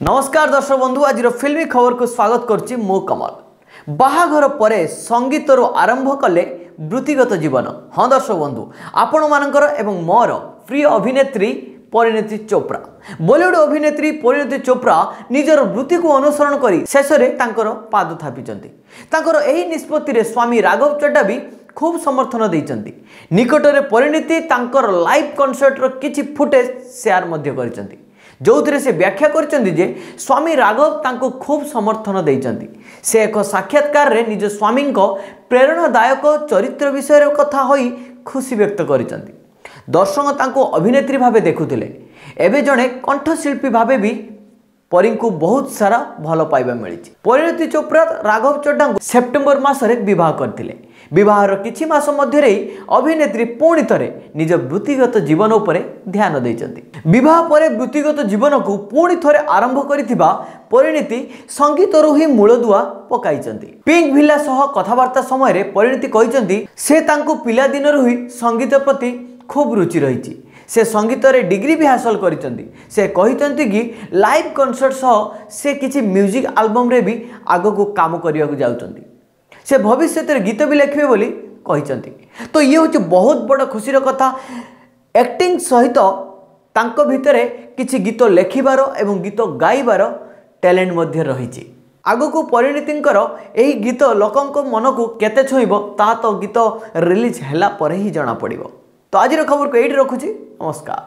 नमस्कार दर्शक बंधु आज फिल्मी खबर को स्वागत करछि मो कमल। बाहाघर परे संगीतर आरंभ कले वृत्तिगत जीवन। हाँ दर्शक बंधु आपण मानकर एवं मोर प्रिय अभिनेत्री परिणीति चोप्रा। बॉलीवुड अभिनेत्री परिणीति चोप्रा निजर वृत्ति को अनुसरण करी शेष में तांकर पाद थापिचंती। तांकर एही निष्पत्ति रे स्वामी राघव चड्डा भी खूब समर्थन देइचंती। निकटरे परिणीति तांकर लाइव कॉन्सर्ट रो किछि फुटेज शेयर मध्य करिसंती, जो से व्याख्या करचंदी जे स्वामी राघव तांको खूब समर्थन देइचंती। से एक साक्षात्कार रे निज स्वामी को प्रेरणादायक चरित्र विषय कथा होई खुशी व्यक्त करिसंती। दर्शक तांको अभिनेत्री भावे देखुथिले, एबे जणे कंठशिल्पी भावे भी परी को बहुत सारा भल पाइबा मिली। परिणीति चोप्रा राघव चड्डा को सेप्टेम्बर मासरे विवाह करथिले। विवाहर किछि मास मध्यरे अभिनेत्री पुणी थरे निज वृत्तिगत जीवन उपरे ध्यान दैचंती। विवाह परे वृत्तिगत जीवन को पुणी थरे आरंभ करिथिबा परिणीति संगीतरु ही मूलदुआ पकाइचंती। पिंक भिला सह कथावार्ता समय रे परिणीति कहिचंती से तांको पिला दिनरु ही संगीत प्रति खूब रुचि रहिछि। से संगीत रे डिग्री भी हासिल करिचंती। से कहिचंती कि लाइव कॉन्सर्ट सह से किछि म्यूजिक एल्बम रे भी आगो को काम करिया को जाउचंती। से भविष्य रे गीत भी लिखबे बोली कहिचंती। तो ये होछि बहुत बड़ खुशीर कथा। एक्टिंग सहित तांको भितरे किछि गीत लेखिबार एवं गीत गाइबार टैलेंट मध्य रहिछि। आगो को परिणीतिंकर एही गीत लोकंक मन को केते छुइबो ता तो गीत रिलीज हैला पर ही जाना पड़िबो। तो आज खबर को एठी रखुछि। नमस्कार।